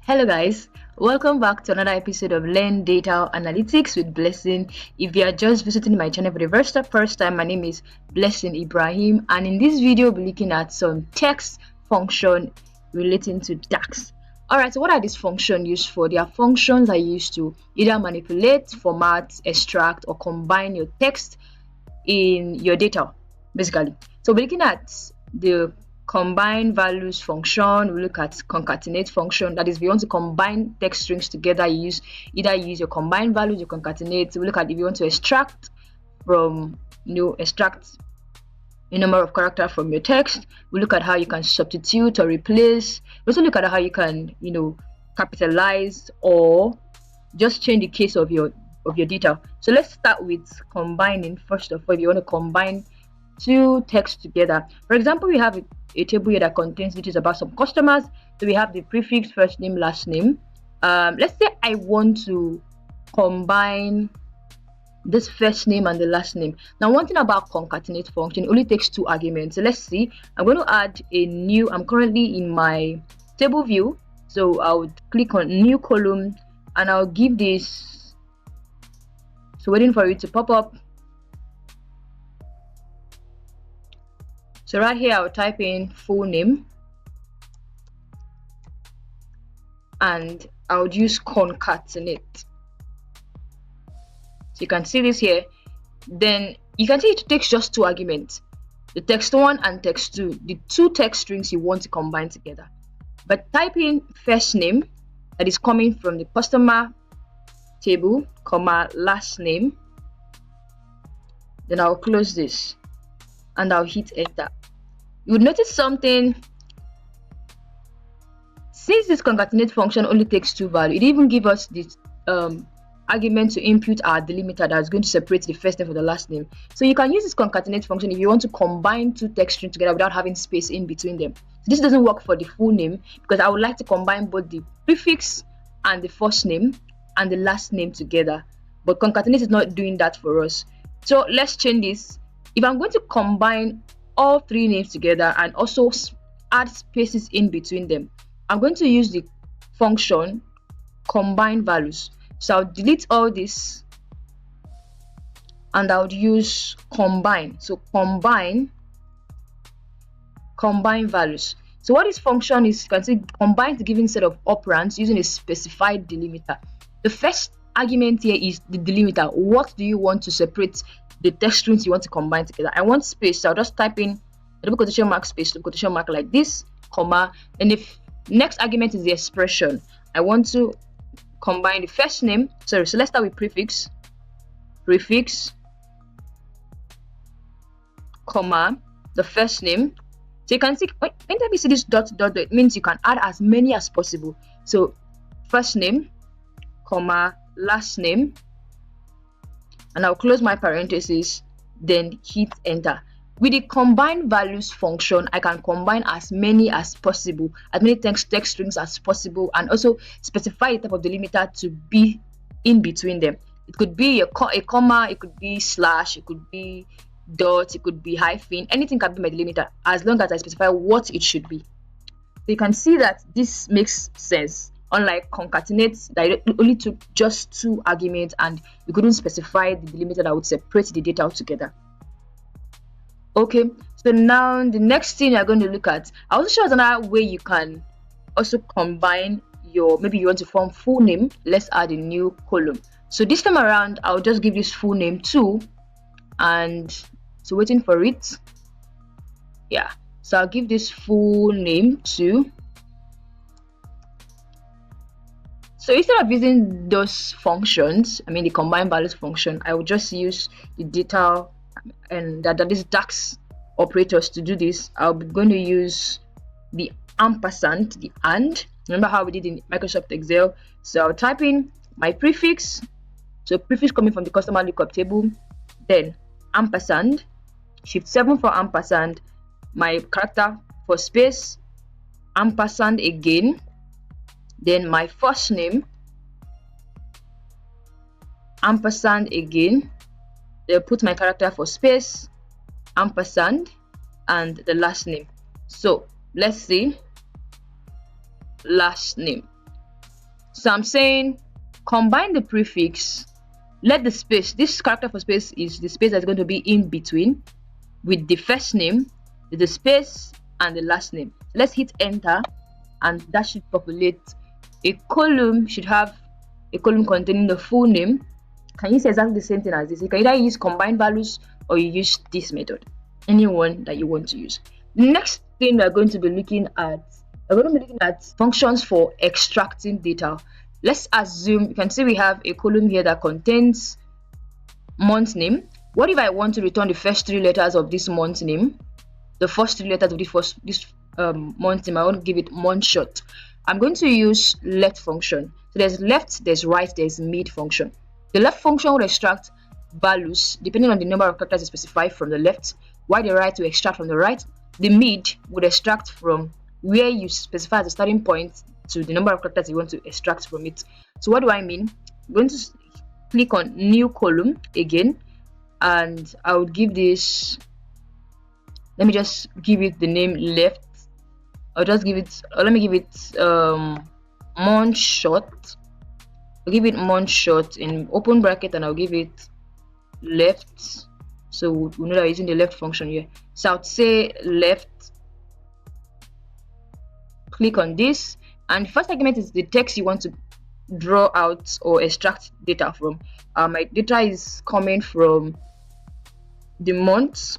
Hello guys, welcome back to another episode of Learn Data Analytics with Blessing. If you are just visiting my channel for the first time, my name is Blessing Ibrahim, and in this video we'll be looking at some text function relating to DAX. Alright, so what are these functions used for? They are functions that you use to either manipulate, format, extract, or combine your text in your data, basically. So we're looking at the combine values function. We look at concatenate function. That is, if you want to combine text strings together, you use your combine values, you concatenate. So we look at if you want to extract from extract a number of characters from your text. We look at how you can substitute or replace. We also look at how you can capitalize or just change the case of your data. So let's start with combining. First of all, if you want to combine two texts together, for example, we have a table here that contains details about some customers. So we have the prefix, first name, last name. Let's say I want to combine this first name and the last name. Now, one thing about concatenate function, it only takes two arguments. So let's see, I'm going to add a new, I'm currently in my table view, so I would click on new column and I'll give this, so waiting for it to pop up. So right here, I'll type in full name and I would use concatenate. So you can see this here. Then you can see it takes just two arguments, the text 1 and text 2, the two text strings you want to combine together. But type in first name, that is coming from the customer table, comma, last name. Then I'll close this and I'll hit enter. You would notice something. Since this concatenate function only takes two values, it even gives us this argument to input our delimiter that's going to separate the first name from the last name. So you can use this concatenate function if you want to combine two text strings together without having space in between them. So this doesn't work for the full name because I would like to combine both the prefix and the first name and the last name together. But concatenate is not doing that for us. So let's change this. If I'm going to combine all three names together and also add spaces in between them, I'm going to use the function combine values. So I'll delete all this and I'll use combine. So combine values. So what this function is, you can see combines the given set of operands using a specified delimiter. The first argument here is the delimiter. What do you want to separate the text strings you want to combine together? I want space, so I'll just type in double quotation mark space, double quotation mark like this, comma, and if next argument is the expression, I want to combine the first name. So let's start with prefix, comma, the first name. So you can see anytime you see this dot, it means you can add as many as possible. So first name, comma, last name, and I'll close my parentheses, then hit enter. With the combine values function, I can combine as many as possible, as many text strings as possible, and also specify the type of delimiter to be in between them. It could be a comma, it could be slash, it could be dot, it could be hyphen. Anything can be my delimiter as long as I specify what it should be. So you can see that this makes sense. Unlike concatenate, that it only took just two arguments and you couldn't specify the delimiter that would separate the data together. Okay, so now the next thing you're going to look at, I also show another way you can also combine your, maybe you want to form full name. Let's add a new column. So this time around, I'll just give this full name 2, and so waiting for it. Yeah, so I'll give this full name 2. So instead of using those functions, I mean the combine values function, I will just use the data and that is DAX operators to do this. I'll be going to use the ampersand, the and. Remember how we did in Microsoft Excel? So I'll type in my prefix, so prefix coming from the customer lookup table, then ampersand, shift 7 for ampersand, my character for space, ampersand again, then my first name, ampersand again, then put my character for space, ampersand, and the last name. So let's see, last name. So I'm saying combine the prefix, let the space, this character for space is the space that's going to be in between, with the first name, the space, and the last name. So let's hit enter, and that should populate a column. Should have a column containing the full name. Can you say exactly the same thing as this? You can either use combined values or you use this method, anyone that you want to use. The next thing we're going to be looking at, functions for extracting data. Let's assume, you can see we have a column here that contains month name. What if I want to return the first 3 letters of this month name? The first 3 letters of this month name, I want to give it month short. I'm going to use left function. So there's left, there's right, there's mid function. The left function will extract values depending on the number of characters you specify from the left, while the right will extract from the right. The mid would extract from where you specify as a starting point to the number of characters you want to extract from it. So what do I mean? I'm going to click on new column again, and I would give this, let me just give it the name left. I'll just give it, let me give it month short. I'll give it month short in open bracket, and I'll give it left. So we know that I'm using the left function here. So I'll say left, click on this, and the first argument is the text you want to draw out or extract data from. My data is coming from the month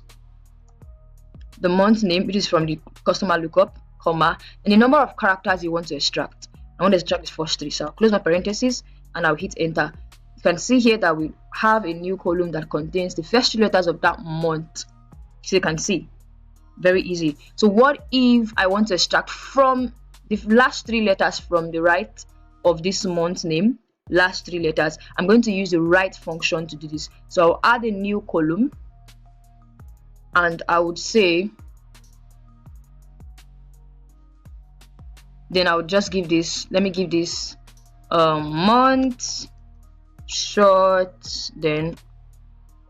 name, which is from the customer lookup, comma, and the number of characters you want to extract. I want to extract the first 3, so I'll close my parentheses and I'll hit enter. You can see here that we have a new column that contains the first 2 letters of that month. So you can see, very easy. So what if I want to extract from the last 3 letters from the right of this month name, last 3 letters? I'm going to use the right function to do this. So I'll add a new column, and I would say, then I would just give this, let me give this month short, then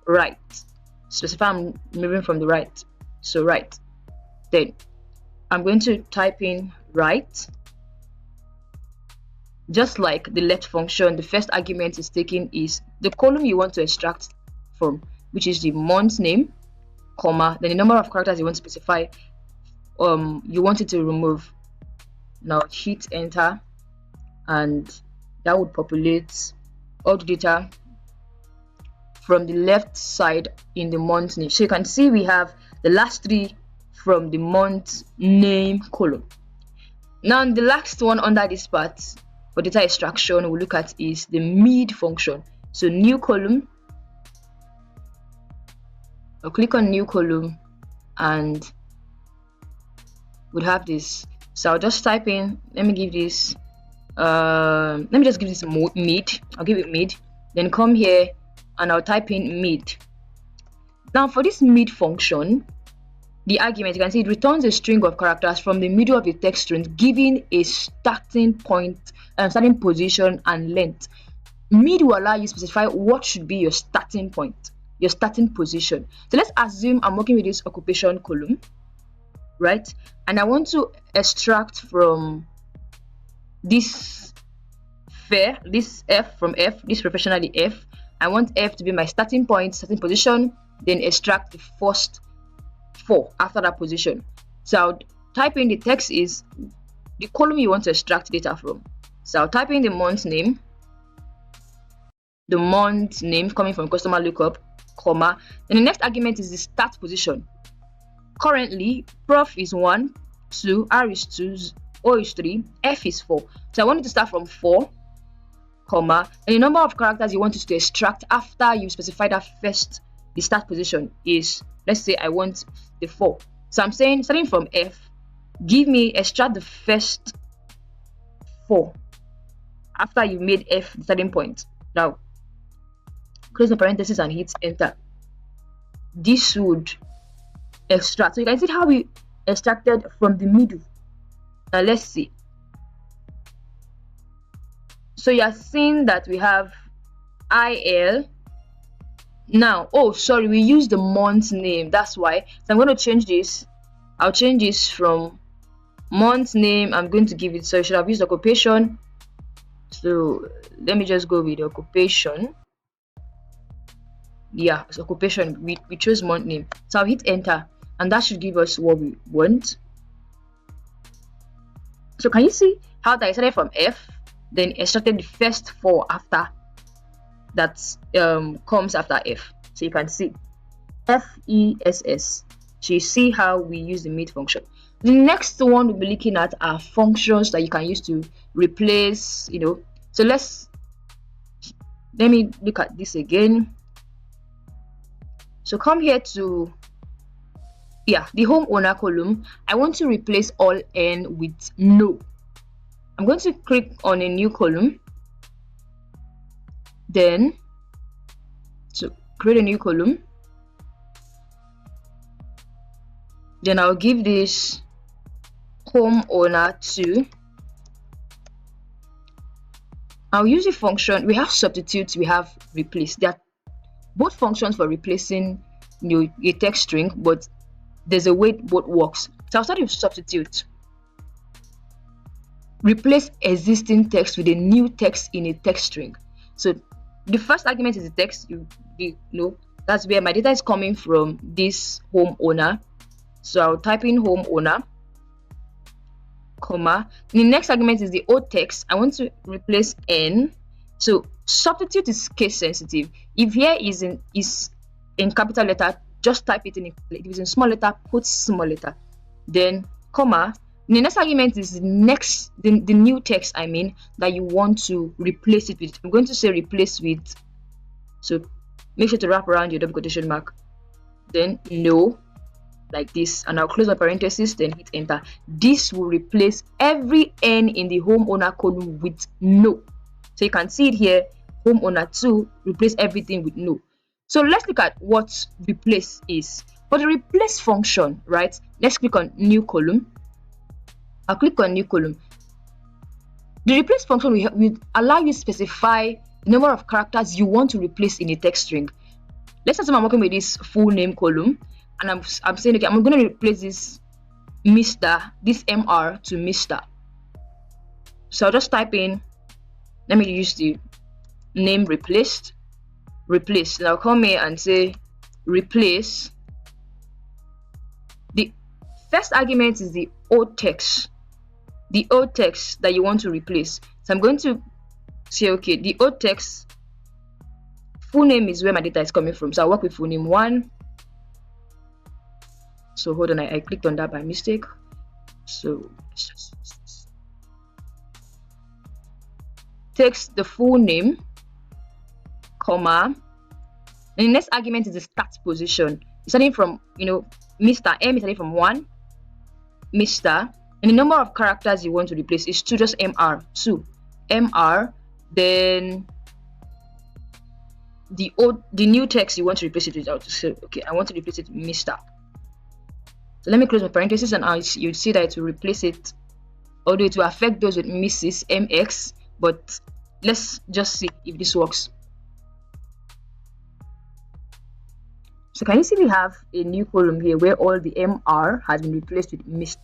right. Specify I'm moving from the right, so right. Then I'm going to type in right. Just like the left function, the first argument is taken is the column you want to extract from, which is the month name, comma, then the number of characters you want to specify, you want it to remove. Now hit enter, and that would populate all the data from the left side in the month name. So you can see we have the last 3 from the month name column. Now the last one under this part for data extraction we'll look at is the mid function. So new column, I'll click on new column, and we'll have this. So I'll just type in, let me give this let me just give this mid. I'll give it mid, then come here and I'll type in mid. Now for this mid function, the argument, you can see it returns a string of characters from the middle of the text string, giving a starting point, starting position and length. Mid will allow you to specify what should be your starting point, your starting position. So let's assume I'm working with this occupation column, right? And I want to extract from this this F from F, this professionally F. I want F to be my starting point, starting position, then extract the first 4 after that position. So I'll type in the text is the column you want to extract data from. So I'll type in the month name coming from customer lookup, comma, and the next argument is the start position. Currently prof is 1, 2, R is 2, O is 3, F is 4. So I want it to start from 4, comma, and the number of characters you want it to extract after you specify that first, the start position is, let's say I want the 4. So I'm saying starting from F, extract the first 4 after you made F the starting point. Now close the parenthesis and hit enter. This would extract. So you can see how we extracted from the middle. Now let's see. So you are seeing that we have IL. Now, oh sorry, we used the month name, that's why. So I'm going to change this. I'll change this from month name. I'm going to give it, so you should have used occupation So let me just go with occupation. Yeah, it's occupation. We chose month name. So I'll hit enter, and that should give us what we want. So can you see how that I started from F, then extracted the first four after that comes after F. So you can see FESS. So you see how we use the meet function. The next one we'll be looking at are functions that you can use to replace, So let me look at this again. So come here to the homeowner column. I want to replace all N with no. I'm going to click on a new column, then to create a new column, then I'll give this homeowner 2. I'll use the function. We have substitute, we have replace. They are both functions for replacing a text string, but there's a way both works. So I'll start with substitute. Replace existing text with a new text in a text string. So the first argument is the text. That's where my data is coming from, this homeowner. So I'll type in homeowner, comma. The next argument is the old text. I want to replace N. So substitute is case sensitive. If here is in capital letter, just type it in. If it's in small letter, put small letter. Then comma. The next argument is the new text that you want to replace it with. I'm going to say replace with. So make sure to wrap around your double quotation mark. Then no, like this, and I'll close my parenthesis, then hit enter. This will replace every N in the homeowner column with no. So you can see it here, homeowner 2 replace everything with no. So let's look at what replace is. For the replace function, right, let's click on new column. I'll click on new column. The replace function will allow you to specify the number of characters you want to replace in a text string. Let's assume I'm working with this full name column, and I'm saying, okay, I'm going to replace this Mr. this MR to Mr. So I'll just type in, let me use the name replaced. And I'll come here and say replace. The first argument is the old text. The old text that you want to replace. So I'm going to say, okay, the old text, full name is where my data is coming from. So I'll work with full name 1. So hold on, I clicked on that by mistake. So text the full name, comma. And the next argument is the start position. It's starting from, Mr. M is starting from 1, Mr. And the number of characters you want to replace is 2, just MR, 2. MR, then the new text you want to replace it with. I'll just say, okay, I want to replace it with Mr. So let me close my parenthesis, and you'll see that it will replace it, although it will affect those with Mrs. MX, but let's just see if this works. So can you see we have a new column here where all the MR has been replaced with Mr.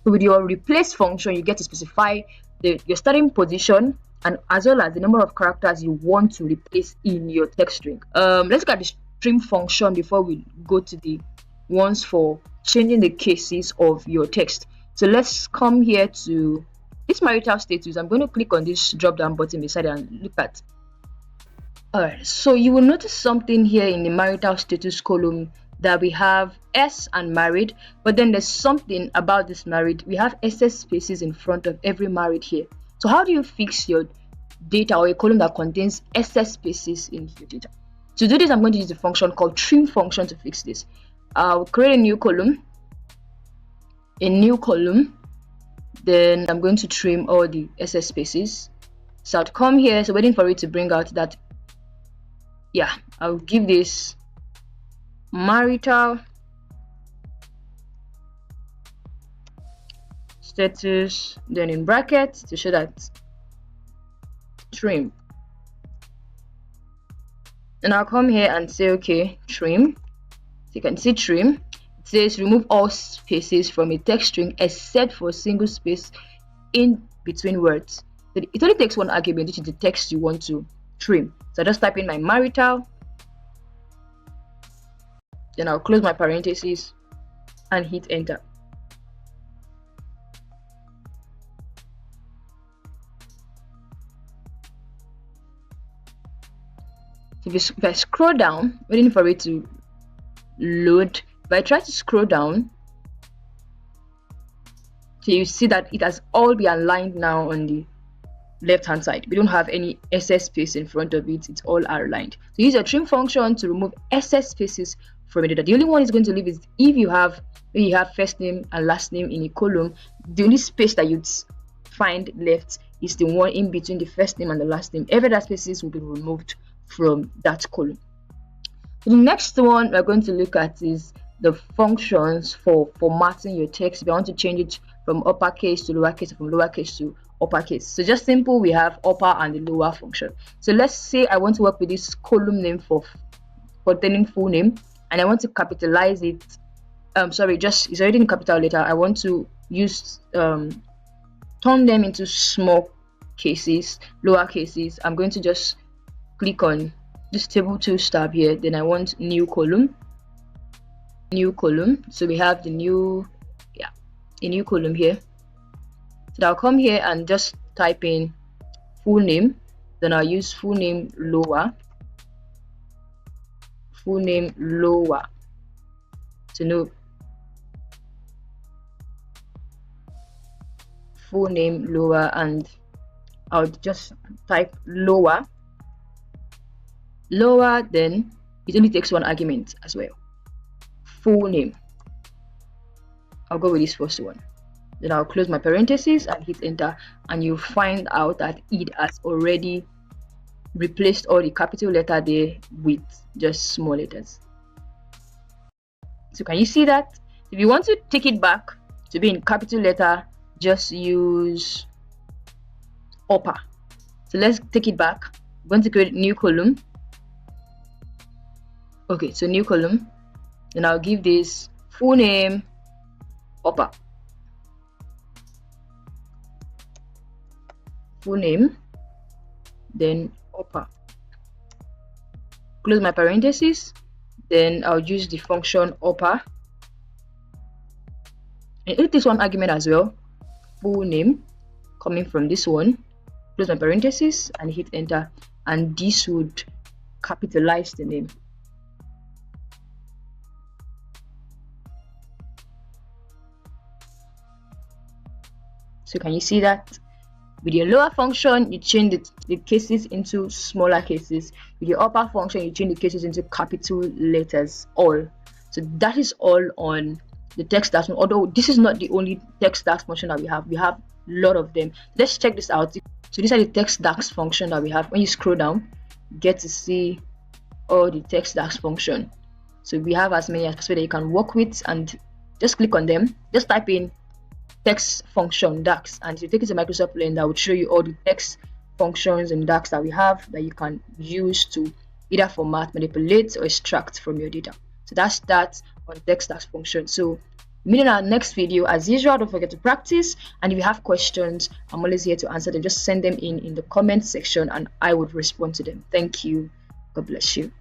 So with your replace function, you get to specify your starting position and as well as the number of characters you want to replace in your text string. Let's look at the stream function before we go to the ones for changing the cases of your text. So let's come here to this marital status. I'm going to click on this drop down button beside it and look at. Alright, so you will notice something here in the marital status column that we have S and married, but then there's something about this married. We have SS spaces in front of every married here. So how do you fix your data or a column that contains SS spaces in your data? To do this, I'm going to use the function called trim function to fix this. I'll create a new column, then I'm going to trim all the SS spaces. So I'll come here, so waiting for it to bring out that. Yeah, I'll give this marital status, then in brackets to show that trim. And I'll come here and say, okay, trim. So you can see trim. It says remove all spaces from a text string except for a single space in between words. It only takes one argument, which is the text you want to trim. So I just type in my marital, then I'll close my parentheses and hit enter. If I scroll down, waiting for it to load, if I try to scroll down, so you see that it has all been aligned now on the left hand side. We don't have any excess space in front of it, it's all aligned. So use your trim function to remove excess spaces from your data. The only one is going to leave is if you have first name and last name in a column, the only space that you'd find left is the one in between the first name and the last name. Every other spaces will be removed from that column. So the next one we're going to look at is the functions for formatting your text. If you want to change it from uppercase to lowercase, or from lowercase to uppercase. So just simple, we have upper and the lower function. So let's say I want to work with this column name for containing full name, and I want to capitalize it. Sorry, just it's already in capital letter. I want to use turn them into small cases, lower cases. I'm going to just click on this table 2 tab here. Then I want new column. So we have the new a new column here. So I'll come here and just type in full name, then I'll use full name lower to know full name lower, and I'll just type lower, then it only takes one argument as well, full name. I'll go with this first one, then I'll close my parentheses and hit enter, and you'll find out that it has already replaced all the capital letter there with just small letters. So can you see that? If you want to take it back to be in capital letter, just use upper. So let's take it back. I'm going to create a new column. Okay, so new column, then I'll give this full name upper, full name, then upper, close my parentheses, then I'll use the function upper, and it takes one argument as well, full name, coming from this one, close my parentheses and hit enter, and this would capitalize the name. So can you see that? With your lower function, you change the cases into smaller cases. With your upper function, you change the cases into capital letters, all. So that is all on the text DAX, although this is not the only text DAX function that we have a lot of them. Let's check this out. So these are the text DAX function that we have. When you scroll down, you get to see all the text DAX function. So we have as many as possible that you can work with, and just click on them. Just type in text function DAX, and if you take it to Microsoft Blender, that would show you all the text functions in DAX that we have that you can use to either format, manipulate, or extract from your data. So that's that on text DAX function. So meet in our next video. As usual, don't forget to practice, and if you have questions, I'm always here to answer them. Just send them in the comment section and I would respond to them. Thank you. God bless you.